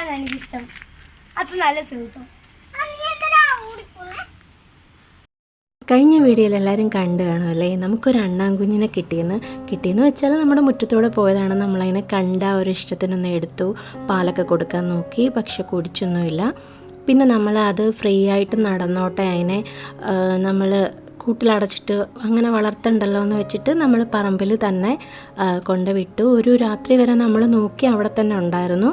കേൾക്കാനാണ് എനിക്കിഷ്ടം. അത് നല്ല സുഖം. കഴിഞ്ഞ വീഡിയോയിൽ എല്ലാവരും കണ്ടു കാണുമല്ലേ, നമുക്കൊരു അണ്ണാൻകുഞ്ഞിനെ കിട്ടിയെന്ന് വെച്ചാൽ നമ്മുടെ മുറ്റത്തൂടെ പോയതാണ്. നമ്മളതിനെ കണ്ട ഒരു ഇഷ്ടത്തിനൊന്ന് എടുത്തു, പാലൊക്കെ കൊടുക്കാൻ നോക്കി, പക്ഷെ കുടിച്ചൊന്നുമില്ല. പിന്നെ നമ്മൾ അത് ഫ്രീ ആയിട്ട് നടന്നോട്ടെ, അതിനെ നമ്മൾ കൂട്ടിലടച്ചിട്ട് അങ്ങനെ വളർത്തണ്ടല്ലോ എന്ന് വെച്ചിട്ട് നമ്മൾ പറമ്പിൽ തന്നെ കൊണ്ടുവിട്ടു. ഒരു രാത്രി വരെ നമ്മൾ നോക്കി, അവിടെ തന്നെ ഉണ്ടായിരുന്നു.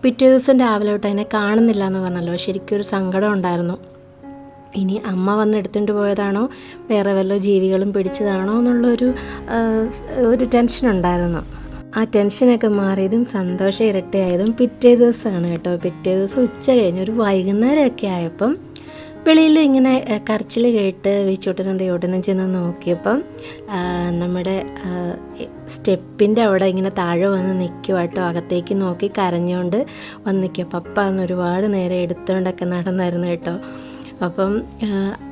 പിറ്റേ ദിവസം രാവിലെ തൊട്ട് അതിനെ കാണുന്നില്ല എന്ന് പറഞ്ഞല്ലോ, ശരിക്കൊരു സങ്കടം ഉണ്ടായിരുന്നു. ഇനി അമ്മ വന്ന് എടുത്തുകൊണ്ട് പോയതാണോ വേറെ വല്ല ജീവികളും പിടിച്ചതാണോ എന്നുള്ളൊരു ടെൻഷനുണ്ടായിരുന്നു. ആ ടെൻഷനൊക്കെ മാറിയതും സന്തോഷം ഇരട്ടിയായതും പിറ്റേ ദിവസമാണ് കേട്ടോ. പിറ്റേ ദിവസം ഉച്ച കഴിഞ്ഞ് ഒരു വൈകുന്നേരമൊക്കെ ആയപ്പം വെളിയിൽ ഇങ്ങനെ കരച്ചിൽ കേട്ട് വീച്ചോട്ടനും ദൈവോട്ടനും ചെന്ന് നോക്കിയപ്പം നമ്മുടെ സ്റ്റെപ്പിൻ്റെ അവിടെ ഇങ്ങനെ താഴെ വന്ന് നിൽക്കുക കേട്ടോ. അകത്തേക്ക് നോക്കി കരഞ്ഞുകൊണ്ട് വന്ന് നിൽക്കുക. പപ്പ അന്ന് ഒരുപാട് നേരം എടുത്തുകൊണ്ടൊക്കെ നടന്നായിരുന്നു കേട്ടോ. അപ്പം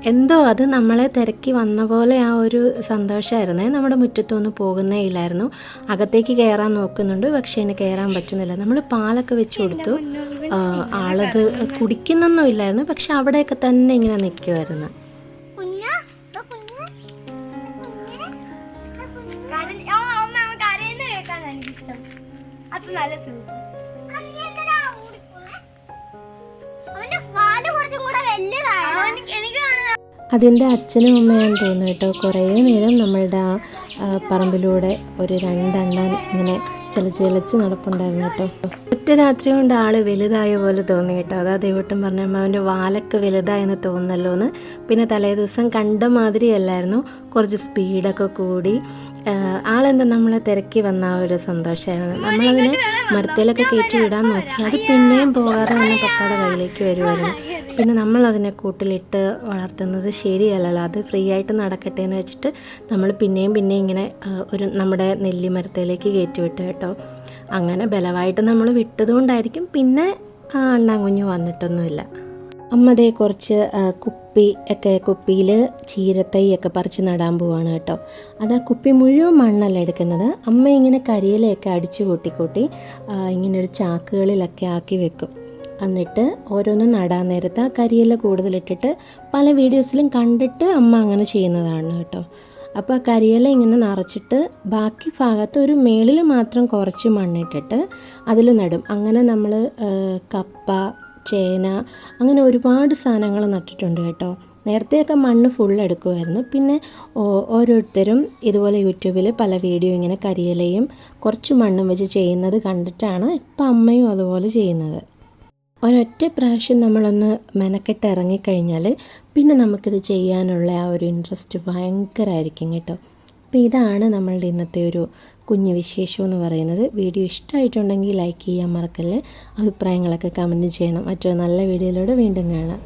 എന്തോ അത് നമ്മളെ തിരക്കി വന്ന പോലെ ആ ഒരു സന്തോഷമായിരുന്നേ. നമ്മുടെ മുറ്റത്തൊന്നും പോകുന്നേ ഇല്ലായിരുന്നു. അകത്തേക്ക് കയറാൻ നോക്കുന്നുണ്ട്, പക്ഷേ അതിന് കയറാൻ പറ്റുന്നില്ല. നമ്മൾ പാലൊക്കെ വെച്ച് കൊടുത്തു. ആളത് കുടിക്കുന്നൊന്നും ഇല്ലായിരുന്നു, പക്ഷെ അവിടെയൊക്കെ തന്നെ ഇങ്ങനെ നിൽക്കുമായിരുന്നു. അത് നല്ല സുഖം. അതിൻ്റെ അച്ഛനും അമ്മയാന്ന് തോന്നുന്നു കേട്ടോ. കുറേ നേരം നമ്മളുടെ ആ പറമ്പിലൂടെ ഒരു രണ്ടെണ്ണൻ ഇങ്ങനെ ചലച്ച് നടപ്പുണ്ടായിരുന്നു കേട്ടോ. ഒറ്റ രാത്രി കൊണ്ട് ആൾ വലുതായ പോലെ തോന്നി കേട്ടോ. അതാ ദൈവട്ടം പറഞ്ഞ അവൻ്റെ വാലൊക്കെ വലുതായെന്ന് തോന്നുന്നല്ലോ എന്ന്. പിന്നെ തലേ ദിവസം കണ്ട മാതിരി അല്ലായിരുന്നു, കുറച്ച് സ്പീഡൊക്കെ കൂടി. ആളെന്താ നമ്മളെ തിരക്കി വന്ന ആ ഒരു സന്തോഷമായിരുന്നു. നമ്മളതിനെ മരത്തിലൊക്കെ കയറ്റി വിടാൻ നോക്കി, അത് പിന്നെയും പോകാതെ തന്നെ പപ്പയുടെ കയ്യിലേക്ക് വരുമായിരുന്നു. പിന്നെ നമ്മളതിനെ കൂട്ടിലിട്ട് വളർത്തുന്നത് ശരിയല്ലല്ലോ, അത് ഫ്രീ ആയിട്ട് നടക്കട്ടെ എന്ന് വെച്ചിട്ട് നമ്മൾ പിന്നെയും ഇങ്ങനെ ഒരു നമ്മുടെ നെല്ലിമരത്തിലേക്ക് കയറ്റി വിട്ടു കേട്ടോ. അങ്ങനെ ബലമായിട്ട് നമ്മൾ വിട്ടതുകൊണ്ടായിരിക്കും പിന്നെ അണ്ണാൻകുഞ്ഞ് വന്നിട്ടൊന്നുമില്ല. അമ്മ അതേ കുറച്ച് കുപ്പിയിൽ ചീരത്തൈയൊക്കെ പറിച്ച് നടാൻ പോവാണ് കേട്ടോ. അത് ആ കുപ്പി മുഴുവൻ മണ്ണല്ല എടുക്കുന്നത്. അമ്മ ഇങ്ങനെ കരിയിലയൊക്കെ അടിച്ചു കൂട്ടി ഇങ്ങനൊരു ചാക്കുകളിലൊക്കെ ആക്കി വെക്കും. എന്നിട്ട് ഓരോന്നും നടാൻ നേരത്ത് ആ കരിയില കൂടുതലിട്ടിട്ട് പല വീഡിയോസിലും കണ്ടിട്ട് അമ്മ അങ്ങനെ ചെയ്യുന്നതാണ് കേട്ടോ. അപ്പോൾ ആ കരിയില ഇങ്ങനെ നിറച്ചിട്ട് ബാക്കി ഭാഗത്ത് ഒരു മേളിൽ മാത്രം കുറച്ച് മണ്ണിട്ടിട്ട് അതിൽ നടും. അങ്ങനെ നമ്മൾ കപ്പ, ചേന, അങ്ങനെ ഒരുപാട് സാധനങ്ങൾ നട്ടിട്ടുണ്ട് കേട്ടോ. നേരത്തെയൊക്കെ മണ്ണ് ഫുൾ എടുക്കുമായിരുന്നു. പിന്നെ ഓരോരുത്തരും ഇതുപോലെ യൂട്യൂബിൽ പല വീഡിയോ ഇങ്ങനെ കരിയിലയും കുറച്ച് മണ്ണും വെച്ച് ചെയ്യുന്നത് കണ്ടിട്ടാണ് ഇപ്പം അമ്മയും അതുപോലെ ചെയ്യുന്നത്. ഒരൊറ്റ പ്രാവശ്യം നമ്മളൊന്ന് മെനക്കെട്ട് ഇറങ്ങിക്കഴിഞ്ഞാൽ പിന്നെ നമുക്കിത് ചെയ്യാനുള്ള ആ ഒരു ഇൻട്രസ്റ്റ് ഭയങ്കരമായിരിക്കും കേട്ടോ. അപ്പോൾ ഇതാണ് നമ്മളുടെ ഇന്നത്തെ ഒരു കുഞ്ഞു വിശേഷം എന്ന് പറയുന്നത്. വീഡിയോ ഇഷ്ടമായിട്ടുണ്ടെങ്കിൽ ലൈക്ക് ചെയ്യാൻ മറക്കല്ലേ. അഭിപ്രായങ്ങളൊക്കെ കമൻറ്റ് ചെയ്യണം. മറ്റൊരു നല്ല വീഡിയോയിലൂടെ വീണ്ടും കാണാം.